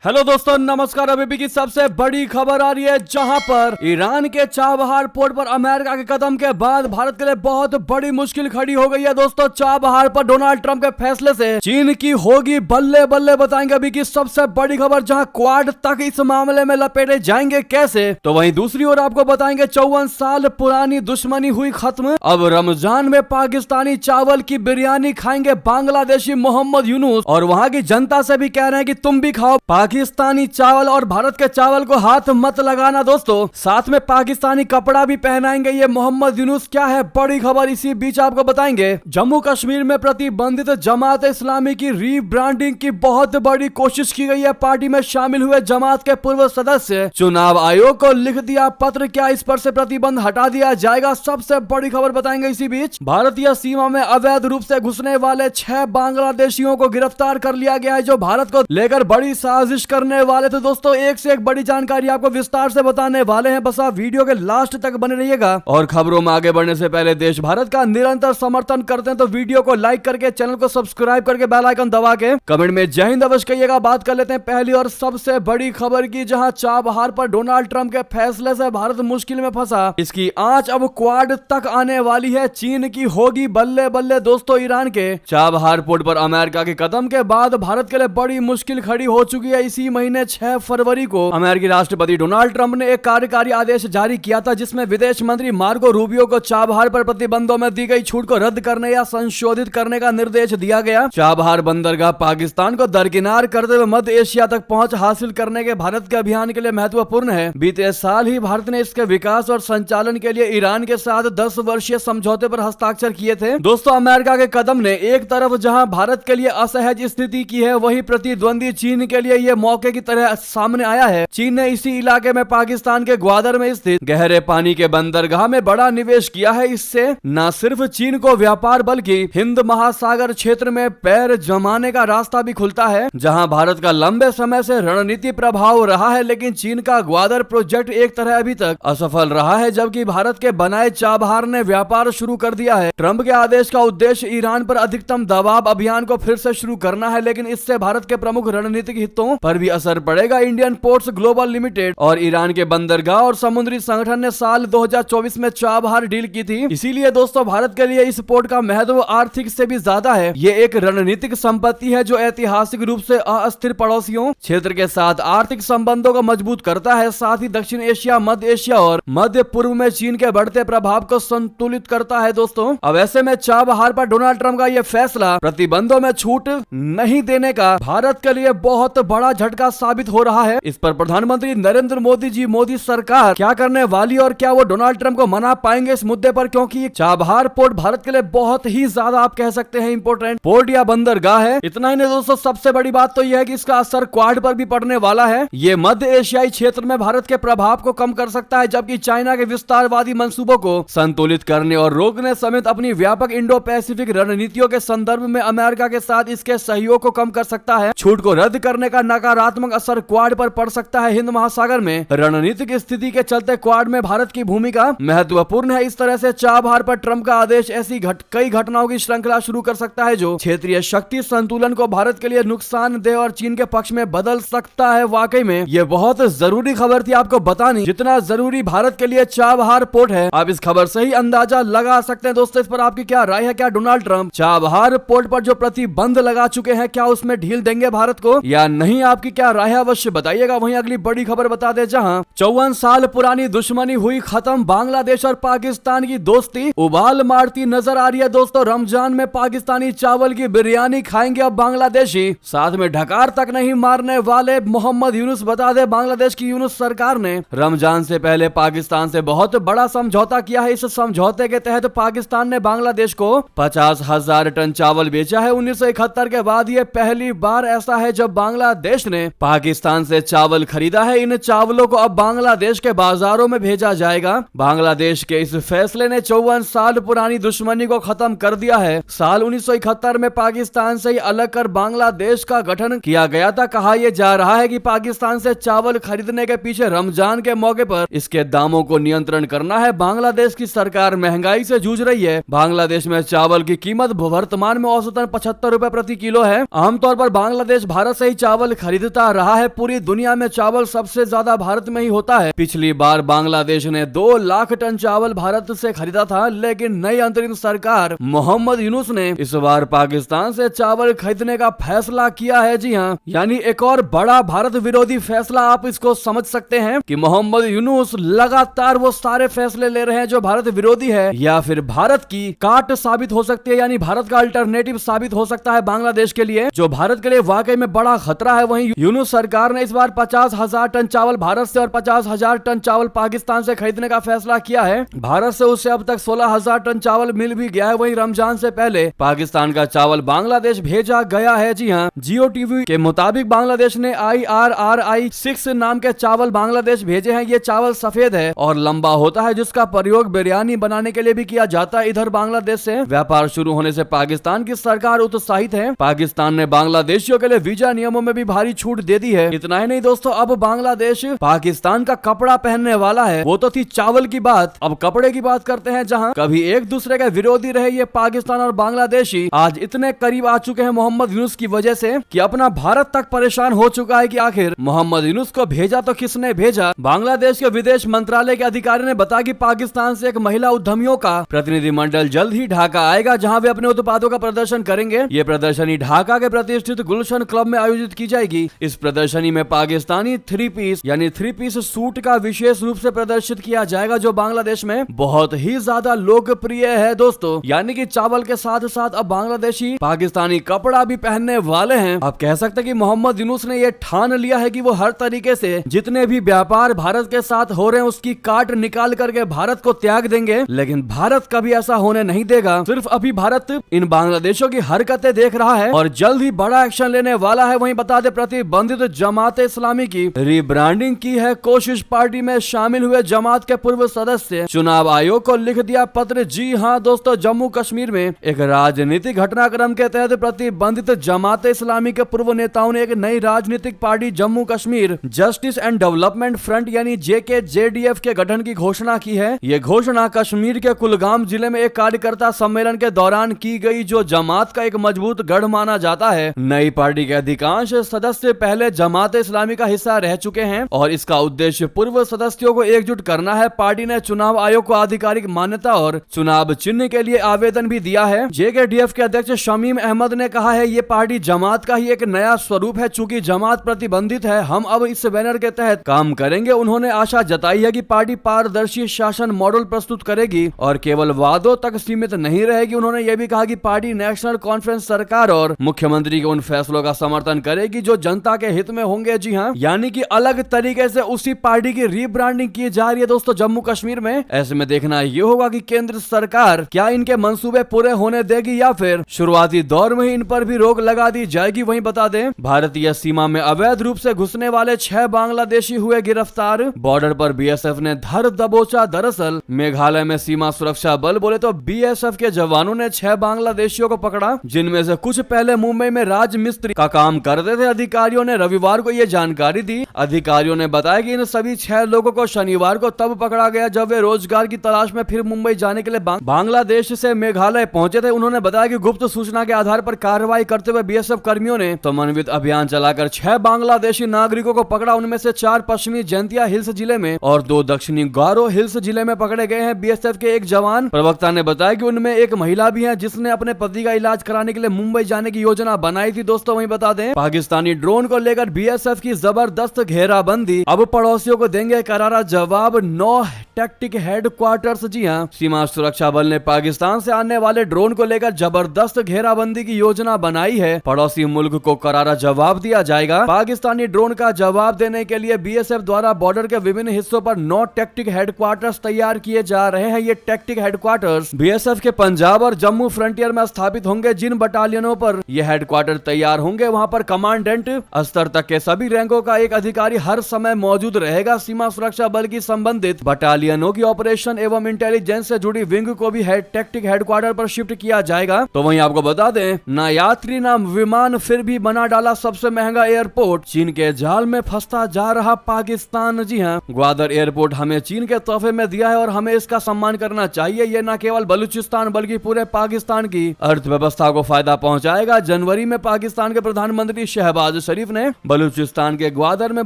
Hello दोस्तों, नमस्कार। अभी की सबसे बड़ी खबर आ रही है, जहां पर ईरान के चाबहार पोर्ट पर अमेरिका के कदम के बाद भारत के लिए बहुत बड़ी मुश्किल खड़ी हो गई है। दोस्तों, चाबहार पर डोनाल्ड ट्रंप के फैसले से चीन की होगी बल्ले बल्ले। बताएंगे अभी की सबसे बड़ी खबर, जहां क्वाड तक इस मामले में लपेटे जाएंगे कैसे। तो वहीं दूसरी ओर आपको बताएंगे 54 साल पुरानी दुश्मनी हुई खत्म। अब रमजान में पाकिस्तानी चावल की बिरयानी खाएंगे बांग्लादेशी मोहम्मद यूनुस, और वहां की जनता से भी कह रहे हैं कि तुम भी खाओ पाकिस्तानी चावल और भारत के चावल को हाथ मत लगाना। दोस्तों, साथ में पाकिस्तानी कपड़ा भी पहनाएंगे ये मोहम्मद यूनुस। क्या है बड़ी खबर, इसी बीच आपको बताएंगे जम्मू कश्मीर में प्रतिबंधित जमात इस्लामी की रीब्रांडिंग की बहुत बड़ी कोशिश की गई है। पार्टी में शामिल हुए जमात के पूर्व सदस्य चुनाव आयोग को लिख दिया पत्र। क्या इस पर से प्रतिबंध हटा दिया जाएगा? सबसे बड़ी खबर बताएंगे इसी बीच। भारतीय सीमा में अवैध रूप से घुसने वाले 6 बांग्लादेशियों को गिरफ्तार कर लिया गया है, जो भारत को लेकर बड़ी साजिश करने वाले थे। दोस्तों, एक से एक बड़ी जानकारी आपको विस्तार से बताने वाले हैं, बस आप वीडियो के लास्ट तक बने रहिएगा। और खबरों में आगे बढ़ने से पहले देश भारत का निरंतर समर्थन करते हैं तो वीडियो को लाइक करके, चैनल को सब्सक्राइब करके, बेल आइकन दबा के कमेंट में जय हिंद अवश्य कहिएगा। बात कर लेते हैं पहली और सबसे बड़ी खबर की, जहां चाबहार पर डोनाल्ड ट्रंप के फैसले से भारत मुश्किल में फंसा। इसकी आंच अब क्वाड तक आने वाली है, चीन की होगी बल्ले बल्ले। दोस्तों, ईरान के चाबहार पोर्ट पर अमेरिका के कदम के बाद भारत के लिए बड़ी मुश्किल खड़ी हो चुकी है। इसी महीने 6 फरवरी को अमेरिकी राष्ट्रपति डोनाल्ड ट्रंप ने एक कार्यकारी आदेश जारी किया था, जिसमें विदेश मंत्री मार्को रूबियो को चाबहार पर प्रतिबंधों में दी गई छूट को रद्द करने या संशोधित करने का निर्देश दिया गया। चाबहार बंदरगाह पाकिस्तान को दरकिनार करते हुए मध्य एशिया तक पहुंच हासिल करने के भारत के अभियान के लिए महत्वपूर्ण है। बीते साल ही भारत ने इसके विकास और संचालन के लिए ईरान के साथ 10 वर्षीय समझौते पर हस्ताक्षर किए थे। दोस्तों, अमेरिका के कदम ने एक तरफ जहां भारत के लिए असहज स्थिति की है, वहीं प्रतिद्वंदी चीन के लिए यह मौके की तरह सामने आया है। चीन ने इसी इलाके में पाकिस्तान के ग्वादर में स्थित गहरे पानी के बंदरगाह में बड़ा निवेश किया है। इससे न सिर्फ चीन को व्यापार बल्कि हिंद महासागर क्षेत्र में पैर जमाने का रास्ता भी खुलता है, जहां भारत का लंबे समय से रणनीति प्रभाव रहा है। लेकिन चीन का ग्वादर प्रोजेक्ट एक तरह अभी तक असफल रहा है, जबकि भारत के बनाए चाबहार ने व्यापार शुरू कर दिया है। ट्रंप के आदेश का उद्देश्य ईरान पर अधिकतम दबाव अभियान को फिर से शुरू करना है, लेकिन इससे भारत के प्रमुख रणनीतिक हितों पर भी असर पड़ेगा। इंडियन पोर्ट्स ग्लोबल लिमिटेड और ईरान के बंदरगाह और समुद्री संगठन ने साल 2024 में चाबहार डील की थी। इसीलिए दोस्तों, भारत के लिए इस पोर्ट का महत्व आर्थिक से भी ज्यादा है। ये एक रणनीतिक संपत्ति है जो ऐतिहासिक रूप से अस्थिर पड़ोसियों क्षेत्र के साथ आर्थिक संबंधों को मजबूत करता है, साथ ही दक्षिण एशिया, मध्य एशिया और मध्य पूर्व में चीन के बढ़ते प्रभाव को संतुलित करता है। दोस्तों, अब ऐसे में चाबहार पर डोनाल्ड ट्रंप का यह फैसला प्रतिबंधों में छूट नहीं देने का भारत के लिए बहुत बड़ा झटका साबित हो रहा है। इस पर प्रधानमंत्री नरेंद्र मोदी सरकार क्या करने वाली, और क्या वो डोनाल्ड ट्रंप को मना पाएंगे इस मुद्दे पर, क्योंकि चाबहार पोर्ट भारत के लिए बहुत ही ज्यादा आप कह सकते हैं इंपोर्टेंट पोर्ट या बंदरगाह है। इतना ही नहीं दोस्तों, सबसे बड़ी बात तो यह है कि इसका असर क्वाड पर भी पड़ने वाला है। ये मध्य एशियाई क्षेत्र में भारत के प्रभाव को कम कर सकता है, जबकि चाइना के विस्तारवादी मंसूबों को संतुलित करने और रोकने समेत अपनी व्यापक इंडो पैसिफिक रणनीतियों के संदर्भ में अमेरिका के साथ इसके सहयोग को कम कर सकता है। छूट को रद्द करने का नकारात्मक असर क्वाड पर पड़ सकता है। हिंद महासागर में रणनीतिक स्थिति के चलते क्वाड में भारत की भूमिका महत्वपूर्ण है। इस तरह से चाबहार पर ट्रंप का आदेश ऐसी कई घटनाओं की श्रृंखला शुरू कर सकता है, जो क्षेत्रीय शक्ति संतुलन को भारत के लिए नुकसानदेह और चीन के पक्ष में बदल सकता है। वाकई में यह बहुत जरूरी खबर थी आपको बतानी, जितना जरूरी भारत के लिए चाबहार पोर्ट है। आप इस खबर से ही अंदाजा लगा सकते हैं। दोस्तों, इस पर आपकी क्या राय है? क्या डोनाल्ड ट्रंप चाबहार पोर्ट पर जो प्रतिबंध लगा चुके हैं, क्या उसमें ढील देंगे भारत को या नहीं? आपकी क्या राय है अवश्य बताइएगा। वहीं अगली बड़ी खबर बता दे, जहां 54 साल पुरानी दुश्मनी हुई खत्म, बांग्लादेश और पाकिस्तान की दोस्ती उबाल मारती नजर आ रही है। दोस्तों, रमजान में पाकिस्तानी चावल की बिरयानी खाएंगे अब बांग्लादेशी, साथ में ढकार तक नहीं मारने वाले मोहम्मद यूनुस। बता दे, बांग्लादेश की यूनुस सरकार ने रमजान से पहले पाकिस्तान से बहुत बड़ा समझौता किया है। इस समझौते के तहत पाकिस्तान ने बांग्लादेश को 50,000 टन चावल बेचा है। 1971 के बाद यह पहली बार ऐसा है जब बांग्लादेश ने पाकिस्तान से चावल खरीदा है। इन चावलों को अब बांग्लादेश के बाजारों में भेजा जाएगा। बांग्लादेश के इस फैसले ने 54 साल पुरानी दुश्मनी को खत्म कर दिया है। साल 1971 में पाकिस्तान से ही अलग कर बांग्लादेश का गठन किया गया था। कहा यह जा रहा है कि पाकिस्तान से चावल खरीदने के पीछे रमजान के मौके पर इसके दामों को नियंत्रण करना है। बांग्लादेश की सरकार महंगाई से जूझ रही है। बांग्लादेश में चावल की कीमत वर्तमान में औसतन 75 रुपए प्रति किलो है। आमतौर पर बांग्लादेश भारत से ही चावल खरीदता रहा है। पूरी दुनिया में चावल सबसे ज्यादा भारत में ही होता है। पिछली बार बांग्लादेश ने 2 लाख टन चावल भारत से खरीदा था, लेकिन नई अंतरिम सरकार मोहम्मद यूनुस ने इस बार पाकिस्तान से चावल खरीदने का फैसला किया है। जी हाँ, यानी एक और बड़ा भारत विरोधी फैसला। आप इसको समझ सकते हैं कि मोहम्मद यूनुस लगातार वो सारे फैसले ले रहे हैं जो भारत विरोधी है, या फिर भारत की काट साबित हो सकती है, यानी भारत का अल्टरनेटिव साबित हो सकता है बांग्लादेश के लिए, जो भारत के लिए वाकई में बड़ा खतरा है। वहीं यूनुस सरकार ने इस बार 50,000 टन चावल भारत से और 50,000 टन चावल पाकिस्तान से खरीदने का फैसला किया है। भारत से उससे अब तक 16,000 टन चावल मिल भी गया है। वहीं रमजान से पहले पाकिस्तान का चावल बांग्लादेश भेजा गया है। जी हाँ, जियो टीवी के मुताबिक बांग्लादेश ने IRRI 6 नाम के चावल बांग्लादेश भेजे हैं। ये चावल सफेद है और लंबा होता है, जिसका प्रयोग बिरयानी बनाने के लिए भी किया जाता है। इधर बांग्लादेश से व्यापार शुरू होने से पाकिस्तान की सरकार उत्साहित है। पाकिस्तान ने बांग्लादेशियों के लिए वीजा नियमों में भी भारी छूट दे दी है। इतना ही नहीं दोस्तों, अब बांग्लादेश पाकिस्तान का कपड़ा पहनने वाला है। वो तो थी चावल की बात, अब कपड़े की बात करते हैं। जहां कभी एक दूसरे के विरोधी रहे ये पाकिस्तान और बांग्लादेशी, आज इतने करीब आ चुके हैं मोहम्मद यूनुस की वजह से कि अपना भारत तक परेशान हो चुका है कि आखिर मोहम्मद यूनुस को भेजा तो किसने भेजा। बांग्लादेश के विदेश मंत्रालय के अधिकारी ने बताया कि पाकिस्तान से एक महिला उद्यमियों का प्रतिनिधिमंडल जल्द ही ढाका आएगा, जहां वे अपने उत्पादों का प्रदर्शन करेंगे। ये प्रदर्शनी ढाका के प्रतिष्ठित गुलशन क्लब में आयोजित की जाएगी। इस प्रदर्शनी में पाकिस्तानी 3 पीस यानी 3 पीस सूट का विशेष रूप से प्रदर्शित किया जाएगा, जो बांग्लादेश में बहुत ही ज्यादा लोकप्रिय है दोस्तों। यानी कि चावल के साथ साथ अब बांग्लादेशी पाकिस्तानी कपड़ा भी पहनने वाले हैं। आप कह सकते हैं कि मोहम्मद यूनुस ने यह ठान लिया है कि वो हर तरीके से जितने भी व्यापार भारत के साथ हो रहे हैं उसकी काट निकाल करके भारत को त्याग देंगे, लेकिन भारत कभी ऐसा होने नहीं देगा। सिर्फ अभी भारत इन बांग्लादेशों की हरकतें देख रहा है और जल्द ही बड़ा एक्शन लेने वाला है। वहीं बता दें, प्रतिबंधित जमात इस्लामी की रिब्रांडिंग की है कोशिश। पार्टी में शामिल हुए जमात के पूर्व सदस्य चुनाव आयोग को लिख दिया पत्र। जी हां दोस्तों, जम्मू कश्मीर में एक राजनीतिक घटनाक्रम के तहत प्रतिबंधित जमात इस्लामी के पूर्व नेताओं ने एक नई राजनीतिक party Jammu Kashmir justice and development front यानी JKJDF के गठन की घोषणा की है। ये घोषणा कश्मीर के कुलगाम जिले में एक कार्यकर्ता सम्मेलन के दौरान की गई, जो जमात का एक मजबूत गढ़ माना जाता है। नई पार्टी के अधिकांश सदस्य पहले जमात इस्लामी का हिस्सा रह चुके हैं और इसका उद्देश्य पूर्व सदस्यों को एकजुट करना है। पार्टी ने चुनाव आयोग को आधिकारिक मान्यता और चुनाव चिन्ह के लिए आवेदन भी दिया है। JKDF के अध्यक्ष शमीम अहमद ने कहा है, ये पार्टी जमात का ही एक नया स्वरूप है। चूंकि जमात प्रतिबंधित है, हम अब इस बैनर के तहत काम करेंगे। उन्होंने आशा जताई है कि पार्टी पारदर्शी शासन मॉडल प्रस्तुत करेगी और केवल वादों तक सीमित नहीं रहेगी। उन्होंने यह भी कहा कि पार्टी नेशनल कॉन्फ्रेंस सरकार और मुख्यमंत्री के उन फैसलों का समर्थन करेगी जो जनता के हित में होंगे। जी हाँ, यानी कि अलग तरीके से उसी पार्टी की रीब्रांडिंग की जा रही है दोस्तों जम्मू कश्मीर में। ऐसे में देखना ये होगा कि केंद्र सरकार क्या इनके मंसूबे पूरे होने देगी या फिर शुरुआती दौर में ही इन पर भी रोक लगा दी जाएगी। वहीं बता दें, भारतीय सीमा में अवैध रूप से घुसने वाले 6 बांग्लादेशी हुए गिरफ्तार। बॉर्डर पर BSF ने धर दबोचा। दरअसल मेघालय में सीमा सुरक्षा बल बोले तो BSF के जवानों ने 6 बांग्लादेशियों को पकड़ा, जिनमें से कुछ पहले मुंबई में राजमिस्त्री का काम करते थे। अधिकारियों ने रविवार को यह जानकारी दी। अधिकारियों ने बताया कि इन सभी 6 लोगों को शनिवार को तब पकड़ा गया जब वे रोजगार की तलाश में फिर मुंबई जाने के लिए बांग्लादेश से मेघालय पहुंचे थे। उन्होंने बताया कि गुप्त सूचना के आधार पर कार्रवाई करते हुए BSF कर्मियों ने समन्वित अभियान चलाकर 6 बांग्लादेशी नागरिकों को पकड़ा। उनमें से 4 पश्चिमी जैंतिया हिल्स जिले में और 2 दक्षिणी गारो हिल्स जिले में पकड़े गए हैं। BSF के एक जवान प्रवक्ता ने बताया कि उनमें एक महिला भी है जिसने अपने पति का इलाज कराने के लिए मुंबई जाने की योजना बनाई थी। दोस्तों वहीं बता दें, पाकिस्तानी ड्रोन को लेकर BSF की जबरदस्त घेराबंदी। अब पड़ोसियों को देंगे करारा जवाब। 9 टैक्टिक हेडक्वार्टर्स। जी हां, सीमा सुरक्षा बल ने पाकिस्तान से आने वाले ड्रोन को लेकर जबरदस्त घेराबंदी की योजना बनाई है। पड़ोसी मुल्क को करारा जवाब दिया जाएगा। पाकिस्तानी ड्रोन का जवाब देने के लिए BSF द्वारा बॉर्डर के विभिन्न हिस्सों पर 9 टैक्टिक हेडक्वार्टर्स तैयार किए जा रहे हैं। ये टैक्टिक हेडक्वार्टर्स BSF के पंजाब और जम्मू फ्रंटियर में स्थापित होंगे। जिन बटालियनों पर यह हेडक्वार्टर तैयार होंगे वहां पर कमांडेंट स्तर तक के सभी रैंकों का एक अधिकारी हर समय मौजूद रहेगा। सीमा सुरक्षा बल की संबंधित बटालियन एलियनों की ऑपरेशन एवं इंटेलिजेंस से जुड़ी विंग को भी टैक्टिक हेडक्वार्टर पर शिफ्ट किया जाएगा। तो वहीं आपको बता दें, ना यात्री ना विमान, फिर भी बना डाला सबसे महंगा एयरपोर्ट। चीन के जाल में फंसता जा रहा पाकिस्तान। जी हाँ, ग्वादर एयरपोर्ट हमें चीन के तोहफे में दिया है और हमें इसका सम्मान करना चाहिए। ये न केवल बलूचिस्तान बल्कि पूरे पाकिस्तान की अर्थव्यवस्था को फायदा पहुंचाएगा। जनवरी में पाकिस्तान के प्रधानमंत्री शहबाज शरीफ ने बलूचिस्तान के ग्वादर में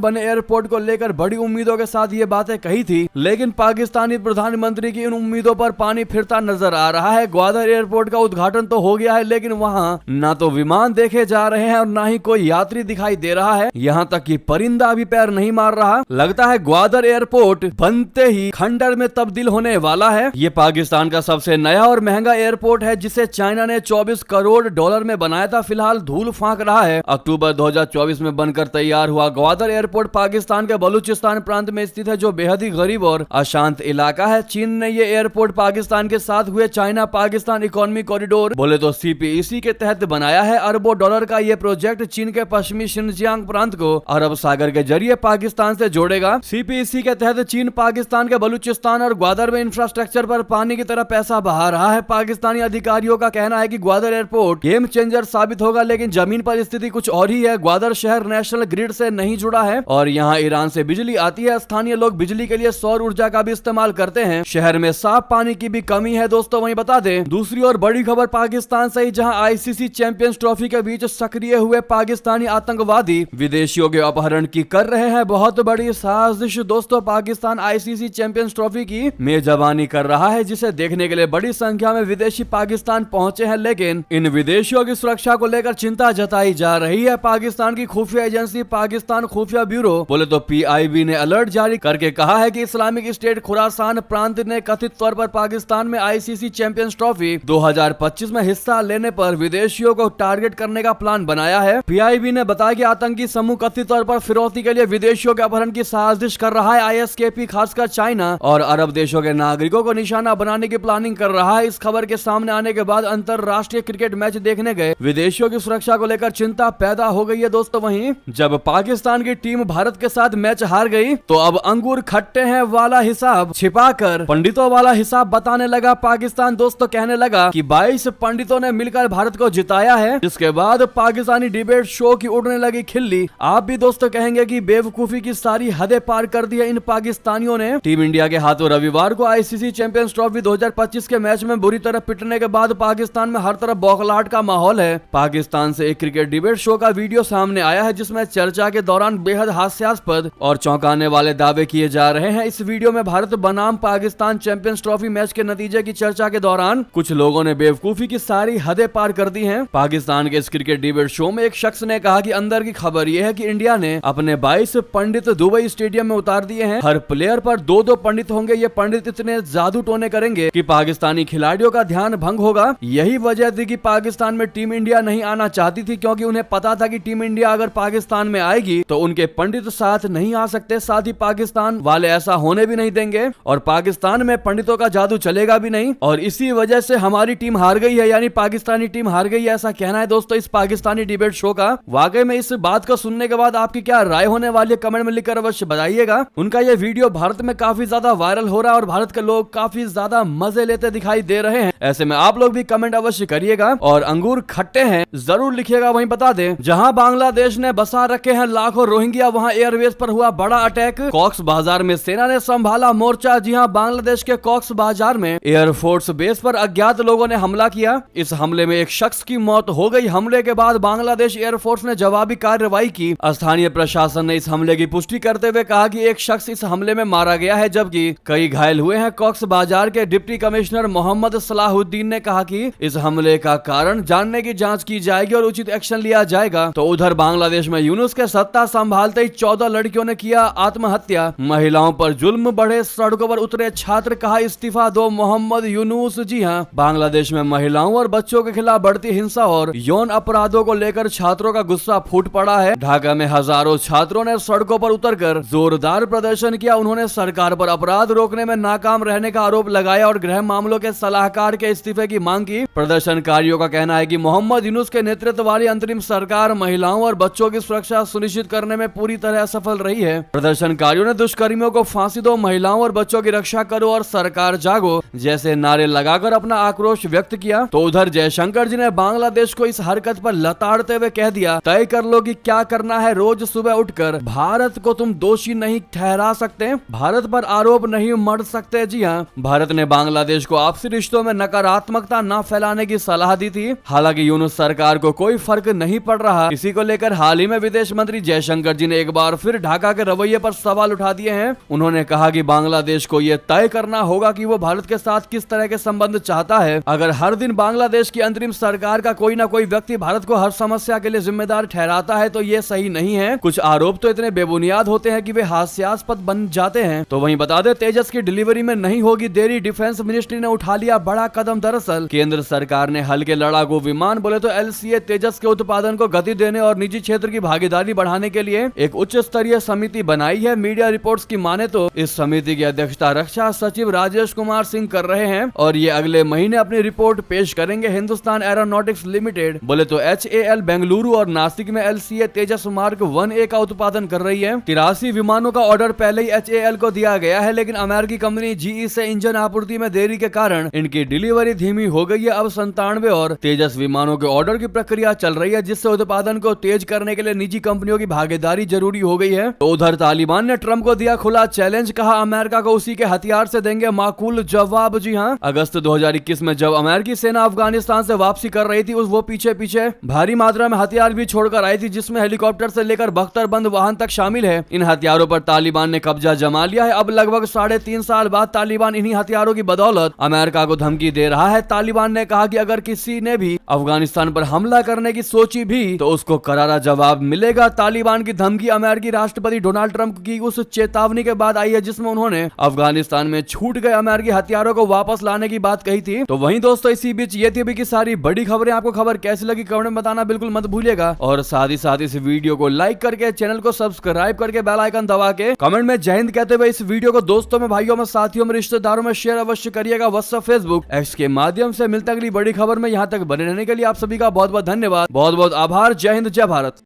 बने एयरपोर्ट को लेकर बड़ी उम्मीदों के साथ ये बातें कही थी, लेकिन पाकिस्तानी प्रधानमंत्री की इन उम्मीदों पर पानी फिरता नजर आ रहा है। ग्वादर एयरपोर्ट का उद्घाटन तो हो गया है, लेकिन वहाँ न तो विमान देखे जा रहे हैं और न ही कोई यात्री दिखाई दे रहा है। यहाँ तक कि परिंदा भी पैर नहीं मार रहा। लगता है ग्वादर एयरपोर्ट बनते ही खंडर में तब्दील होने वाला है। ये पाकिस्तान का सबसे नया और महंगा एयरपोर्ट है, जिसे चाइना ने 24 करोड़ डॉलर में बनाया था। फिलहाल धूल फांक रहा है। अक्टूबर 2024 में बनकर तैयार हुआ ग्वादर एयरपोर्ट पाकिस्तान के बलूचिस्तान प्रांत में स्थित है, जो बेहद ही गरीब और अशांत इलाका है। चीन ने ये एयरपोर्ट पाकिस्तान के साथ हुए चाइना पाकिस्तान इकोनॉमिक कॉरिडोर बोले तो CPEC के तहत बनाया है। अरबों डॉलर का ये प्रोजेक्ट चीन के पश्चिमी शिनजियांग प्रांत को अरब सागर के जरिए पाकिस्तान से जोड़ेगा। CPEC के तहत चीन पाकिस्तान के बलूचिस्तान और ग्वादर में इंफ्रास्ट्रक्चर पर पानी की तरह पैसा बहा रहा है। पाकिस्तानी अधिकारियों का कहना है कि ग्वादर एयरपोर्ट गेम चेंजर साबित होगा, लेकिन जमीन पर स्थिति कुछ और ही है। ग्वादर शहर नेशनल ग्रिड से नहीं जुड़ा है और यहाँ ईरान से बिजली आती है। स्थानीय लोग बिजली के लिए सौर ऊर्जा का भी इस्तेमाल करते हैं। शहर में साफ पानी की भी कमी है। दोस्तों वहीं बता दें, दूसरी ओर बड़ी खबर पाकिस्तान से ही, जहां ICC चैंपियंस ट्रॉफी के बीच सक्रिय हुए पाकिस्तानी आतंकवादी विदेशियों के अपहरण की कर रहे हैं बहुत बड़ी साजिश। दोस्तों पाकिस्तान ICC चैंपियंस ट्रॉफी की मेजबानी कर रहा है, जिसे देखने के लिए बड़ी संख्या में विदेशी पाकिस्तान पहुंचे हैं, लेकिन इन विदेशियों की सुरक्षा को लेकर चिंता जताई जा रही है। पाकिस्तान की खुफिया एजेंसी पाकिस्तान खुफिया ब्यूरो बोले तो PIB ने अलर्ट जारी करके कहा है कि इस्लामिक स्टेट खुरासान प्रांत ने कथित तौर पर पाकिस्तान में ICC चैंपियंस ट्रॉफी 2025 में हिस्सा लेने पर विदेशियों को टारगेट करने का प्लान बनाया है। PIB ने बताया कि आतंकी समूह कथित तौर पर फिरौती के लिए विदेशियों के अपहरण की साजिश कर रहा है। ISKP खासकर चाइना और अरब देशों के नागरिकों को निशाना बनाने की प्लानिंग कर रहा है। इस खबर के सामने आने के बाद अंतरराष्ट्रीय क्रिकेट मैच देखने गए विदेशियों की सुरक्षा को लेकर चिंता पैदा हो गई है। दोस्तों वहीं जब पाकिस्तान की टीम भारत के साथ मैच हार गई, तो अब अंगूर खट्टे हैं वाला हिसाब छिपाकर पंडितों वाला हिसाब बताने लगा पाकिस्तान। दोस्तों कहने लगा कि 22 पंडितों ने मिलकर भारत को जिताया है, जिसके बाद पाकिस्तानी डिबेट शो की उड़ने लगी खिल्ली। आप भी दोस्तों कहेंगे कि बेवकूफी की सारी हदें पार कर दी है इन पाकिस्तानियों ने। टीम इंडिया के हाथों रविवार को ICC चैंपियंस ट्रॉफी 2025 के मैच में बुरी तरह पिटने के बाद पाकिस्तान में हर तरफ बौखलाहट का माहौल है। पाकिस्तान से एक क्रिकेट डिबेट शो का वीडियो सामने आया है, जिसमें चर्चा के दौरान बेहद हास्यास्पद और चौंकाने वाले दावे किए जा रहे हैं। इस वीडियो में भारत बनाम पाकिस्तान चैंपियंस ट्रॉफी मैच के नतीजे की चर्चा के दौरान कुछ लोगों ने बेवकूफी की सारी हदें पार कर दी हैं। पाकिस्तान के इस क्रिकेट डिबेट शो में एक शख्स ने कहा कि अंदर की खबर यह है कि इंडिया ने अपने 22 पंडित दुबई स्टेडियम में उतार दिए हैं। हर प्लेयर पर 2-2 पंडित होंगे। ये पंडित इतने जादू टोने करेंगे कि पाकिस्तानी खिलाड़ियों का ध्यान भंग होगा। यही वजह थी कि पाकिस्तान में टीम इंडिया नहीं आना चाहती थी, क्योंकि उन्हें पता था कि टीम इंडिया अगर पाकिस्तान में आएगी तो उनके पंडित साथ नहीं आ सकते। साथ ही पाकिस्तान वाले ऐसा होने भी नहीं देंगे और पाकिस्तान में पंडितों का जादू चलेगा भी नहीं, और इसी वजह से हमारी टीम हार गई है, यानी पाकिस्तानी टीम हार गई है, ऐसा कहना है दोस्तों इस पाकिस्तानी डिबेट शो का। वाकई में इस बात को सुनने के बाद आपकी क्या राय होने वाली है, कमेंट में लिखकर अवश्य बताइएगा। उनका ये वीडियो भारत में काफी ज्यादा वायरल हो रहा है और भारत के लोग काफी ज्यादा मजे लेते दिखाई दे रहे हैं। ऐसे में आप लोग भी कमेंट अवश्य करिएगा और अंगूर खट्टे हैं जरूर लिखिएगा। वहीं बता दें, जहां बांग्लादेश ने बसा रखे हैं लाखों रोहिंग्या, वहां एयरवेज पर हुआ बड़ा अटैक। कॉक्स बाजार में सेना ने संभाला मोर्चा। जी हां, बांग्लादेश के कॉक्स बाजार में एयरफोर्स बेस पर अज्ञात लोगों ने हमला किया। इस हमले में एक शख्स की मौत हो गई। हमले के बाद बांग्लादेश एयरफोर्स ने जवाबी कार्रवाई की। स्थानीय प्रशासन ने इस हमले की पुष्टि करते हुए कहा कि एक शख्स इस हमले में मारा गया है, जबकि कई घायल हुए हैं। कॉक्स बाजार के डिप्टी कमिश्नर मोहम्मद सलाहुद्दीन ने कहा कि इस हमले का कारण जानने की जांच की जाएगी और उचित एक्शन लिया जाएगा। तो उधर बांग्लादेश में यूनुस के सत्ता संभालते ही 14 लड़कियों ने किया आत्महत्या। महिलाओं पर जुल्म बढ़े, सड़कों पर उतरे छात्र, कहा इस्तीफा दो मोहम्मद यूनुस। जी हां, बांग्लादेश में महिलाओं और बच्चों के खिलाफ बढ़ती हिंसा और यौन अपराधों को लेकर छात्रों का गुस्सा फूट पड़ा है। ढाका में हजारों छात्रों ने सड़कों पर उतरकर जोरदार प्रदर्शन किया। उन्होंने सरकार पर अपराध रोकने में नाकाम रहने का आरोप लगाया और गृह मामलों के सलाहकार के इस्तीफे की मांग की। प्रदर्शनकारियों का कहना है कि मोहम्मद यूनुस के नेतृत्व वाली अंतरिम सरकार महिलाओं और बच्चों की सुरक्षा सुनिश्चित करने में पूरी तरह असफल रही है। प्रदर्शनकारियों ने दुष्कर्मियों को फांसी दो, महिलाओं महिलाओं और बच्चों की रक्षा करो और सरकार जागो जैसे नारे लगाकर अपना आक्रोश व्यक्त किया। तो उधर जयशंकर जी ने बांग्लादेश को इस हरकत पर लताड़ते हुए कह दिया, तय कर लो कि क्या करना है, रोज सुबह उठकर भारत को तुम दोषी नहीं ठहरा सकते, भारत पर आरोप नहीं मढ़ सकते। जी हाँ, भारत ने बांग्लादेश को आपसी रिश्तों में नकारात्मकता न फैलाने की सलाह दी थी। हालांकि यूनुस सरकार को कोई फर्क नहीं पड़ रहा। इसी को लेकर हाल ही में विदेश मंत्री जयशंकर जी ने एक बार फिर ढाका के रवैये पर सवाल उठा दिए हैं। उन्होंने कहा कि बांग्लादेश को यह तय करना होगा कि वो भारत के साथ किस तरह के संबंध चाहता है। अगर हर दिन बांग्लादेश की अंतरिम सरकार का कोई ना कोई व्यक्ति भारत को हर समस्या के लिए जिम्मेदार ठहराता है तो ये सही नहीं है। कुछ आरोप तो इतने बेबुनियाद होते हैं कि वे हास्यास्पद बन जाते हैं। तो वहीं बता दें, तेजस की डिलीवरी में नहीं होगी देरी, डिफेंस मिनिस्ट्री ने उठा लिया बड़ा कदम। दरअसल केंद्र सरकार ने हल्के लड़ाकू विमान बोले तो LCA तेजस के उत्पादन को गति देने और निजी क्षेत्र की भागीदारी बढ़ाने के लिए एक उच्च स्तरीय समिति बनाई है। मीडिया रिपोर्ट्स की माने तो इस समिति की अध्यक्षता रक्षा सचिव राजेश कुमार सिंह कर रहे हैं और ये अगले महीने अपनी रिपोर्ट पेश करेंगे। हिंदुस्तान एरोनॉटिक्स लिमिटेड बोले तो HAL बेंगलुरु और नासिक में LCA तेजस मार्क 1A का उत्पादन कर रही है। 83 विमानों का ऑर्डर पहले ही HAL को दिया गया है, लेकिन अमेरिकी कंपनी GE से इंजन आपूर्ति में देरी के कारण इनकी डिलीवरी धीमी हो गई है। अब 97 और तेजस विमानों के ऑर्डर की प्रक्रिया चल रही है, जिससे उत्पादन को तेज करने के लिए निजी कंपनियों की भागीदारी जरूरी हो गई है। तो उधर तालिबान ने ट्रंप को दिया खुला चैलेंज, कहा अमेरिका को उसी के हथियार से देंगे माकूल जवाब। जी हाँ, अगस्त 2021 में जब अमेरिकी सेना अफगानिस्तान से वापसी कर रही थी, वो पीछे पीछे भारी मात्रा में हथियार भी छोड़कर आई थी, जिसमें हेलीकॉप्टर से लेकर बख्तरबंद वाहन तक शामिल है। इन हथियारों पर तालिबान ने कब्जा जमा लिया है। अब लगभग 3.5 साल बाद तालिबान इन्हीं हथियारों की बदौलत अमेरिका को धमकी दे रहा है। तालिबान ने कहा कि अगर किसी ने भी अफगानिस्तान पर हमला करने की सोची भी तो उसको करारा जवाब मिलेगा। तालिबान की धमकी अमेरिकी राष्ट्रपति डोनाल्ड ट्रंप की उस चेतावनी के बाद आई है, जिसमें उन्होंने अफगानिस्तान में छूट गए अमेरिकी हथियारों को वापस लाने की बात कही थी। तो वहीं दोस्तों, इसी बीच ये थी अभी की सारी बड़ी खबरें। आपको खबर कैसी लगी कमेंट में बताना बिल्कुल मत भूलिएगा और साथ ही साथ इस वीडियो को लाइक करके चैनल को सब्सक्राइब करके बेल आइकन दबा के कमेंट में जय हिंद कहते हुए इस वीडियो को दोस्तों में, भाइयों में, साथियों में, रिश्तेदारों में शेयर अवश्य करिएगा। व्हाट्सएप, फेसबुक, एक्स के माध्यम से। मिलता अगली बड़ी खबर में। यहाँ तक बने रहने के लिए आप सभी का बहुत बहुत धन्यवाद, बहुत बहुत आभार। जय हिंद, जय भारत।